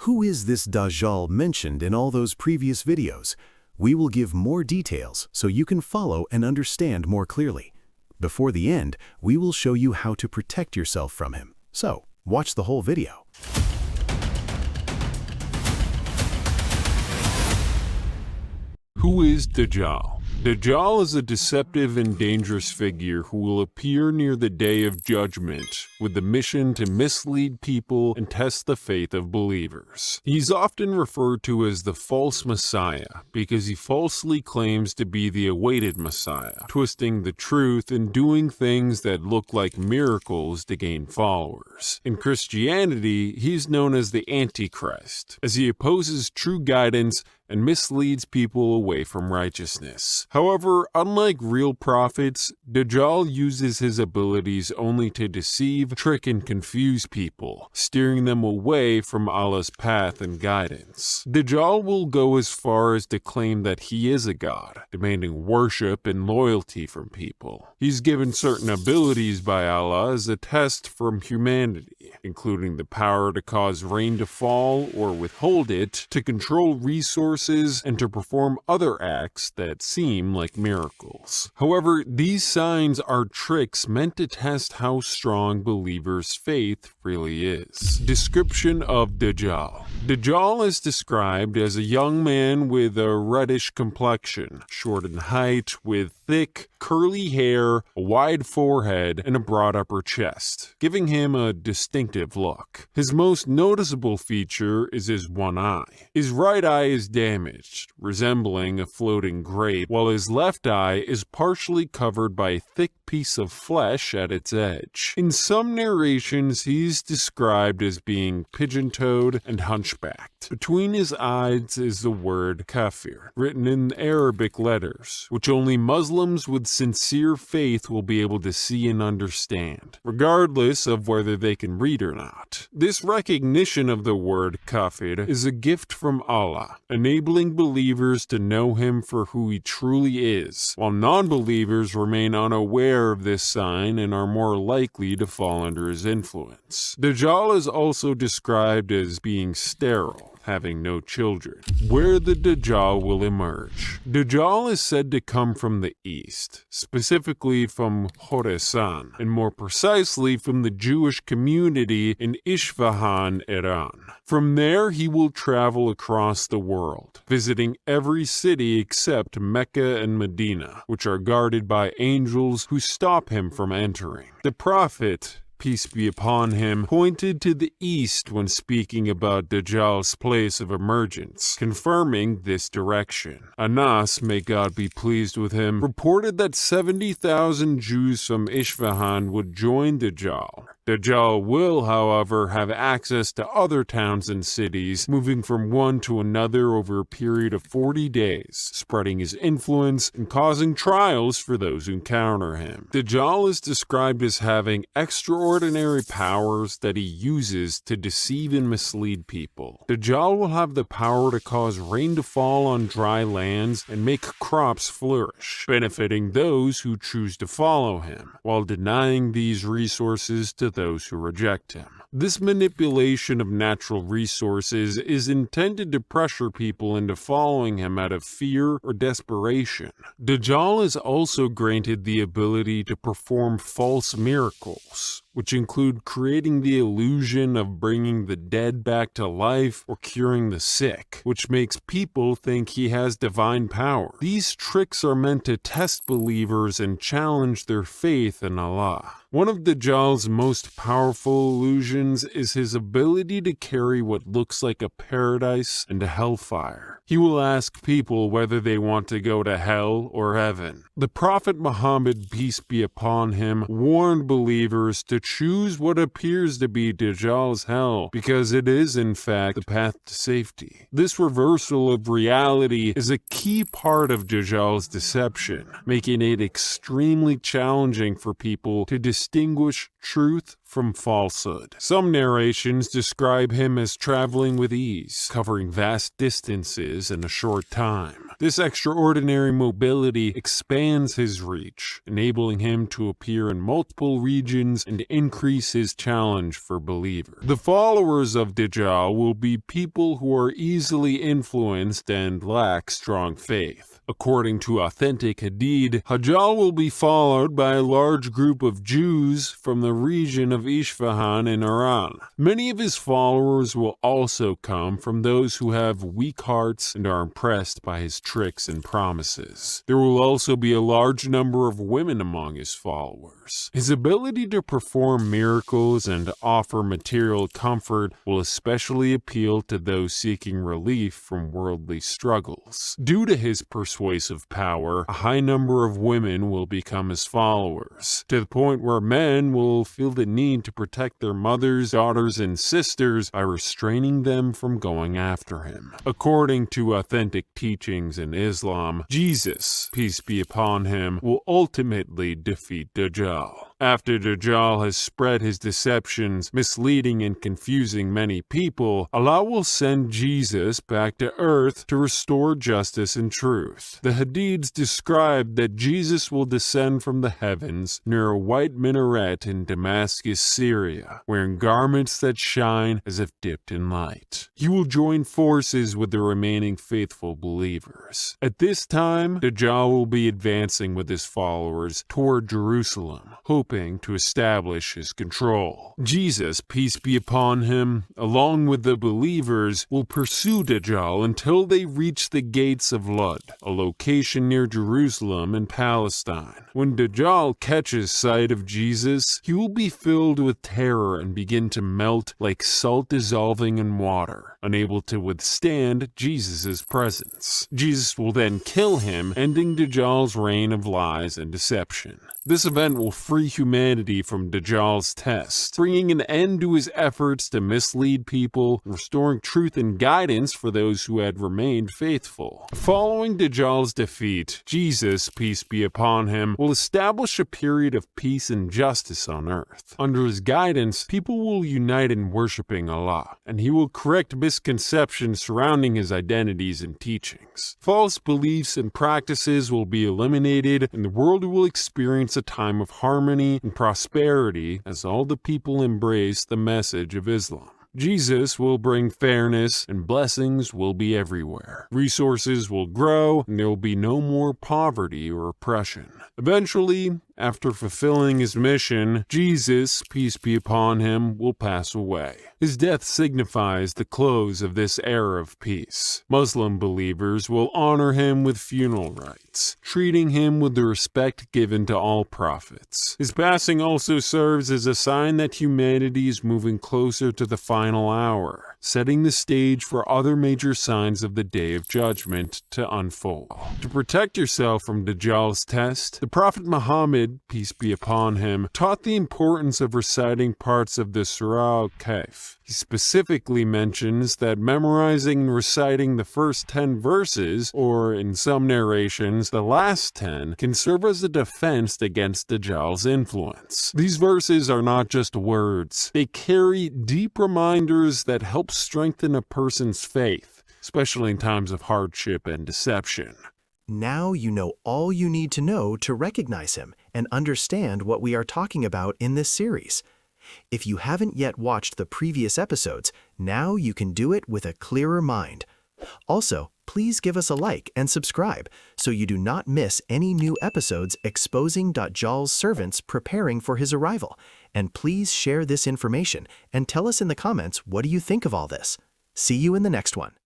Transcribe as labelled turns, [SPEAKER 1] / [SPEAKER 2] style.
[SPEAKER 1] Who is this Dajjal mentioned in all those previous videos? We will give more details so you can follow and understand more clearly. Before the end, we will show you how to protect yourself from him. So, watch the whole video.
[SPEAKER 2] Who is Dajjal? Dajjal is a deceptive and dangerous figure who will appear near the Day of Judgment with the mission to mislead people and test the faith of believers. He's often referred to as the false Messiah because he falsely claims to be the awaited Messiah, twisting the truth and doing things that look like miracles to gain followers. In Christianity, he's known as the Antichrist, as he opposes true guidance and misleads people away from righteousness. However, unlike real prophets, Dajjal uses his abilities only to deceive, trick, and confuse people, steering them away from Allah's path and guidance. Dajjal will go as far as to claim that he is a god, demanding worship and loyalty from people. He's given certain abilities by Allah as a test from humanity, including the power to cause rain to fall or withhold it, to control resources, and to perform other acts that seem like miracles. However, these signs are tricks meant to test how strong believers' faith really is. Description of Dajjal. Dajjal is described as a young man with a reddish complexion, short in height, with thick, curly hair, a wide forehead, and a broad upper chest, giving him a distinctive look. His most noticeable feature is his one eye. His right eye is damaged, resembling a floating grape, while his left eye is partially covered by a thick piece of flesh at its edge. In some narrations, he's described as being pigeon-toed and hunchbacked. Between his eyes is the word kafir, written in Arabic letters, which only Muslims with sincere faith will be able to see and understand, regardless of whether they can read or not. This recognition of the word kafir is a gift from Allah, enabling believers to know him for who he truly is, while non-believers remain unaware of this sign and are more likely to fall under his influence. Dajjal is also described as being sterile, having no children. Where the Dajjal will emerge. Dajjal is said to come from the east, specifically from Khorasan, and more precisely from the Jewish community in Isfahan, Iran. From there, he will travel across the world, visiting every city except Mecca and Medina, which are guarded by angels who stop him from entering. The Prophet, peace be upon him, pointed to the east when speaking about Dajjal's place of emergence, confirming this direction. Anas, may God be pleased with him, reported that 70,000 Jews from Isfahan would join Dajjal. Dajjal will, however, have access to other towns and cities, moving from one to another over a period of 40 days, spreading his influence and causing trials for those who encounter him. Dajjal is described as having extraordinary powers that he uses to deceive and mislead people. Dajjal will have the power to cause rain to fall on dry lands and make crops flourish, benefiting those who choose to follow him, while denying these resources to those who reject him. This manipulation of natural resources is intended to pressure people into following him out of fear or desperation. Dajjal is also granted the ability to perform false miracles, which include creating the illusion of bringing the dead back to life or curing the sick, which makes people think he has divine power. These tricks are meant to test believers and challenge their faith in Allah. One of Dajjal's most powerful illusions is his ability to carry what looks like a paradise and a hellfire. He will ask people whether they want to go to hell or heaven. The Prophet Muhammad, peace be upon him, warned believers to choose what appears to be Dajjal's hell, because it is in fact the path to safety. This reversal of reality is a key part of Dajjal's deception, making it extremely challenging for people to distinguish truth from falsehood. Some narrations describe him as traveling with ease, covering vast distances in a short time. This extraordinary mobility expands his reach, enabling him to appear in multiple regions and increase his challenge for believers. The followers of Dajjal will be people who are easily influenced and lack strong faith. According to authentic Hatidh, Dajjal will be followed by a large group of Jews from the region of Isfahan in Iran. Many of his followers will also come from those who have weak hearts and are impressed by his tricks and promises. There will also be a large number of women among his followers. His ability to perform miracles and offer material comfort will especially appeal to those seeking relief from worldly struggles. Due to his persuasive power, a high number of women will become his followers, to the point where men will feel the need to protect their mothers, daughters, and sisters by restraining them from going after him. According to authentic teachings in Islam, Jesus, peace be upon him, will ultimately defeat Dajjal. After Dajjal has spread his deceptions, misleading and confusing many people, Allah will send Jesus back to earth to restore justice and truth. The Hadiths describe that Jesus will descend from the heavens near a white minaret in Damascus, Syria, wearing garments that shine as if dipped in light. He will join forces with the remaining faithful believers. At this time, Dajjal will be advancing with his followers toward Jerusalem, hoping to establish his control. Jesus, peace be upon him, along with the believers, will pursue Dajjal until they reach the gates of Lud, a location near Jerusalem in Palestine. When Dajjal catches sight of Jesus, he will be filled with terror and begin to melt like salt dissolving in water, unable to withstand Jesus' presence. Jesus will then kill him, ending Dajjal's reign of lies and deception. This event will free humanity from Dajjal's test, bringing an end to his efforts to mislead people, restoring truth and guidance for those who had remained faithful. Following Dajjal's defeat, Jesus, peace be upon him, will establish a period of peace and justice on earth. Under his guidance, people will unite in worshiping Allah, and he will correct misconceptions surrounding his identities and teachings. False beliefs and practices will be eliminated, and the world will experience a time of harmony and prosperity as all the people embrace the message of Islam. Jesus will bring fairness, and blessings will be everywhere. Resources will grow, and there will be no more poverty or oppression. Eventually, after fulfilling his mission, Jesus, peace be upon him, will pass away. His death signifies the close of this era of peace. Muslim believers will honor him with funeral rites, treating him with the respect given to all prophets. His passing also serves as a sign that humanity is moving closer to the final hour, setting the stage for other major signs of the Day of Judgment to unfold. To protect yourself from Dajjal's test, the Prophet Muhammad, peace be upon him, taught the importance of reciting parts of the Surah Al-Kahf. He specifically mentions that memorizing and reciting the first 10 verses, or in some narrations, the last 10, can serve as a defense against Dajjal's influence. These verses are not just words. They carry deep reminders that help strengthen a person's faith, especially in times of hardship and deception.
[SPEAKER 1] Now you know all you need to know to recognize him and understand what we are talking about in this series. If you haven't yet watched the previous episodes, now you can do it with a clearer mind. Also, please give us a like and subscribe so you do not miss any new episodes exposing Dajjal's servants preparing for his arrival. And please share this information and tell us in the comments what do you think of all this. See you in the next one.